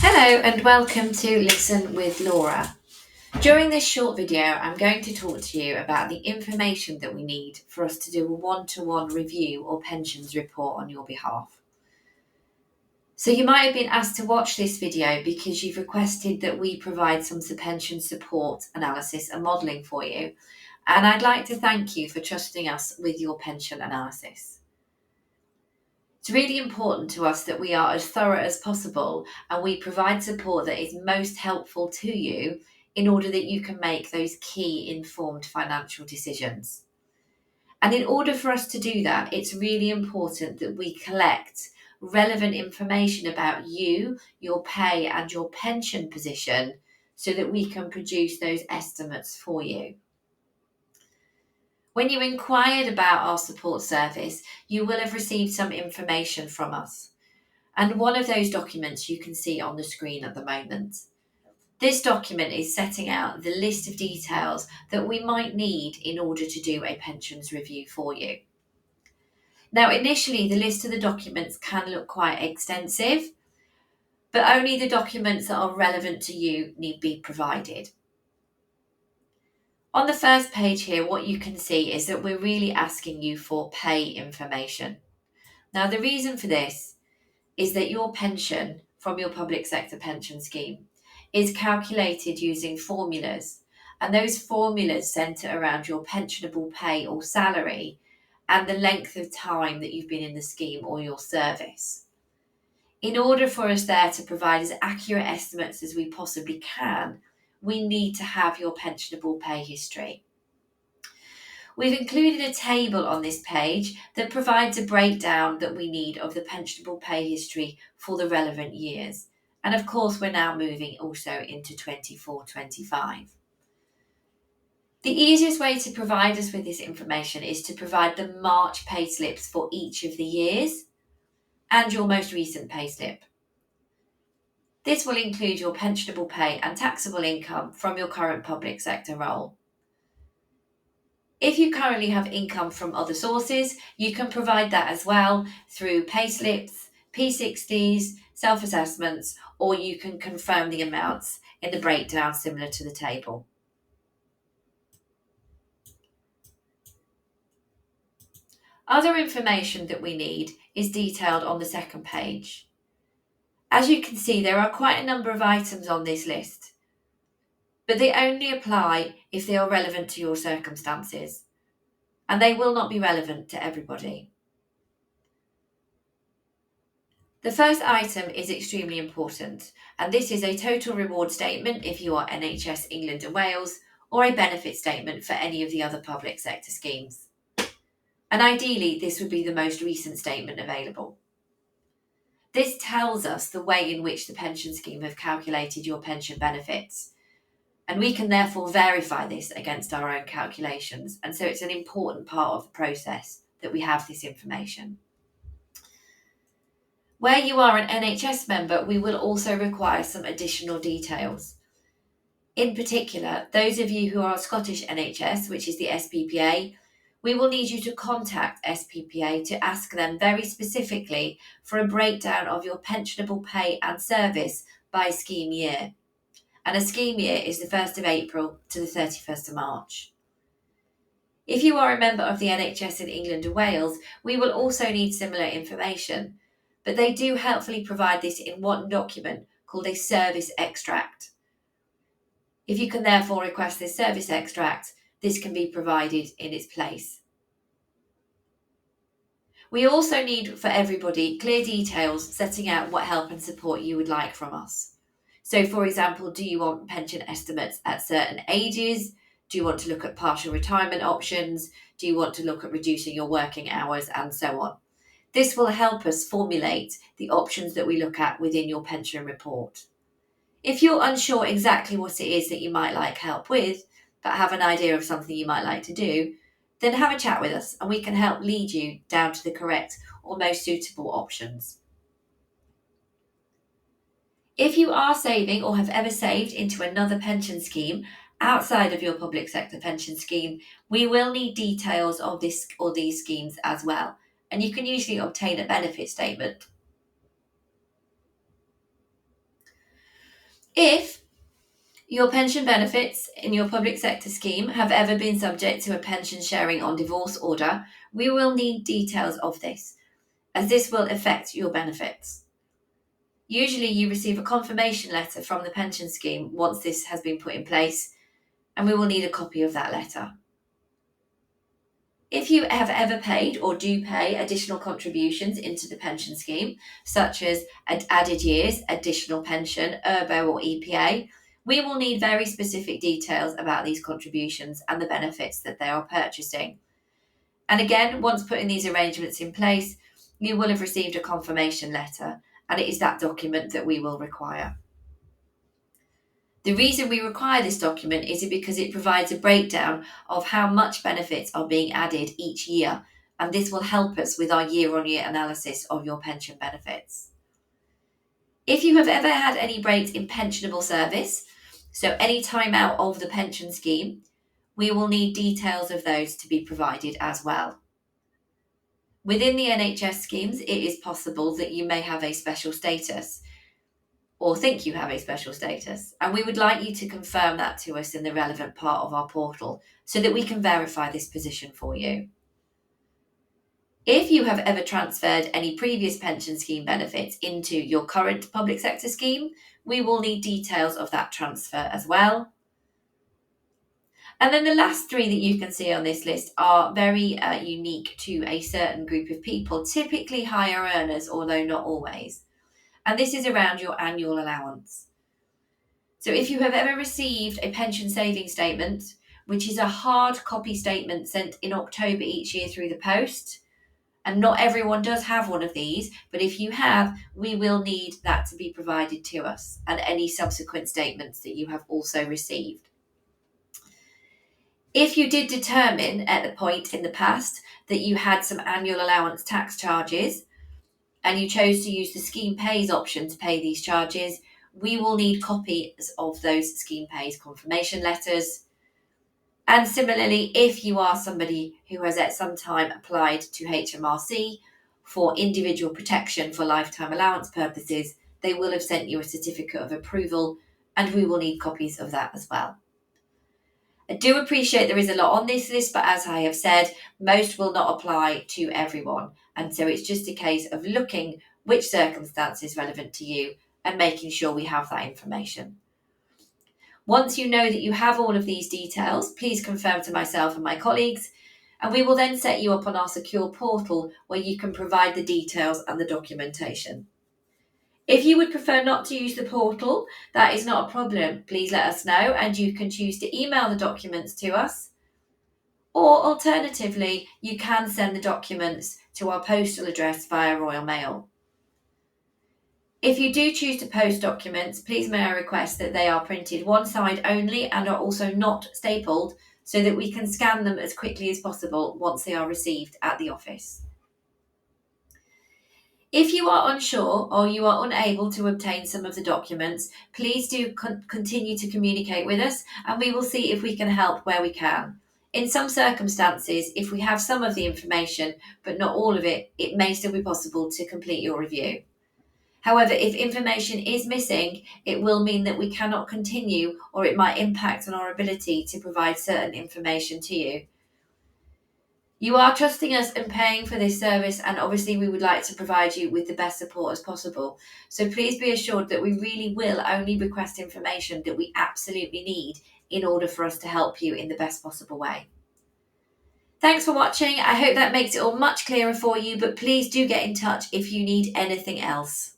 Hello and welcome to Listen with Laura. During this short video, I'm going to talk to you about the information that we need for us to do a one-to-one review or pensions report on your behalf. So you might have been asked to watch this video because you've requested that we provide some pension support analysis and modelling for you. And I'd like to thank you for trusting us with your pension analysis. It's really important to us that we are as thorough as possible and we provide support that is most helpful to you in order that you can make those key informed financial decisions. And in order for us to do that, it's really important that we collect relevant information about you, your pay, and your pension position so that we can produce those estimates for you. When you inquired about our support service, you will have received some information from us. And one of those documents you can see on the screen at the moment. This document is setting out the list of details that we might need in order to do a pensions review for you. Now, initially, the list of the documents can look quite extensive, but only the documents that are relevant to you need be provided. On the first page here, what you can see is that we're really asking you for pay information. Now, the reason for this is that your pension from your public sector pension scheme is calculated using formulas, and those formulas centre around your pensionable pay or salary and the length of time that you've been in the scheme or your service. In order for us there to provide as accurate estimates as we possibly can, we need to have your pensionable pay history. We've included a table on this page that provides a breakdown that we need of the pensionable pay history for the relevant years. And of course, we're now moving also into 24-25. The easiest way to provide us with this information is to provide the March pay slips for each of the years and your most recent pay slip. This will include your pensionable pay and taxable income from your current public sector role. If you currently have income from other sources, you can provide that as well through payslips, P60s, self-assessments, or you can confirm the amounts in the breakdown similar to the table. Other information that we need is detailed on the second page. As you can see, there are quite a number of items on this list, but they only apply if they are relevant to your circumstances, and they will not be relevant to everybody. The first item is extremely important, and this is a total reward statement if you are NHS England and Wales, or a benefit statement for any of the other public sector schemes. And ideally, this would be the most recent statement available. This tells us the way in which the pension scheme have calculated your pension benefits, and we can therefore verify this against our own calculations, and so it's an important part of the process that we have this information. Where you are an NHS member, we will also require some additional details. In particular, those of you who are Scottish NHS, which is the SPPA, we will need you to contact SPPA to ask them very specifically for a breakdown of your pensionable pay and service by scheme year. And a scheme year is the 1st of April to the 31st of March. If you are a member of the NHS in England and Wales, we will also need similar information, but they do helpfully provide this in one document called a service extract. If you can therefore request this service extract, this can be provided in its place. We also need for everybody clear details setting out what help and support you would like from us. So for example, do you want pension estimates at certain ages? Do you want to look at partial retirement options? Do you want to look at reducing your working hours and so on? This will help us formulate the options that we look at within your pension report. If you're unsure exactly what it is that you might like help with, but have an idea of something you might like to do, then have a chat with us and we can help lead you down to the correct or most suitable options. If you are saving or have ever saved into another pension scheme outside of your public sector pension scheme, we will need details of this or these schemes as well, and you can usually obtain a benefit statement. If your pension benefits in your public sector scheme have ever been subject to a pension sharing on divorce order, we will need details of this, as this will affect your benefits. Usually, you receive a confirmation letter from the pension scheme once this has been put in place, and we will need a copy of that letter. If you have ever paid or do pay additional contributions into the pension scheme, such as added years, additional pension, ERBO or EPA, we will need very specific details about these contributions and the benefits that they are purchasing. And again, once putting these arrangements in place, you will have received a confirmation letter, and it is that document that we will require. The reason we require this document is because it provides a breakdown of how much benefits are being added each year, and this will help us with our year-on-year analysis of your pension benefits. If you have ever had any breaks in pensionable service, so any time out of the pension scheme, we will need details of those to be provided as well. Within the NHS schemes, it is possible that you may have a special status, or think you have a special status, and we would like you to confirm that to us in the relevant part of our portal so that we can verify this position for you. If you have ever transferred any previous pension scheme benefits into your current public sector scheme, we will need details of that transfer as well. And then the last three that you can see on this list are very unique to a certain group of people, typically higher earners, although not always. And this is around your annual allowance. So if you have ever received a pension savings statement, which is a hard copy statement sent in October each year through the post, and not everyone does have one of these, but if you have, we will need that to be provided to us, and any subsequent statements that you have also received. If you did determine at the point in the past that you had some annual allowance tax charges, and you chose to use the scheme pays option to pay these charges, we will need copies of those scheme pays confirmation letters. And similarly, if you are somebody who has at some time applied to HMRC for individual protection for lifetime allowance purposes, they will have sent you a certificate of approval, and we will need copies of that as well. I do appreciate there is a lot on this list, but as I have said, most will not apply to everyone. And so it's just a case of looking which circumstance is relevant to you and making sure we have that information. Once you know that you have all of these details, please confirm to myself and my colleagues, and we will then set you up on our secure portal where you can provide the details and the documentation. If you would prefer not to use the portal, that is not a problem. Please let us know, and you can choose to email the documents to us. Or alternatively, you can send the documents to our postal address via Royal Mail. If you do choose to post documents, please may I request that they are printed one side only and are also not stapled so that we can scan them as quickly as possible once they are received at the office. If you are unsure or you are unable to obtain some of the documents, please do continue to communicate with us, and we will see if we can help where we can. In some circumstances, if we have some of the information but not all of it, it may still be possible to complete your review. However, if information is missing, it will mean that we cannot continue, or it might impact on our ability to provide certain information to you. You are trusting us and paying for this service, and obviously we would like to provide you with the best support as possible. So please be assured that we really will only request information that we absolutely need in order for us to help you in the best possible way. Thanks for watching. I hope that makes it all much clearer for you, but please do get in touch if you need anything else.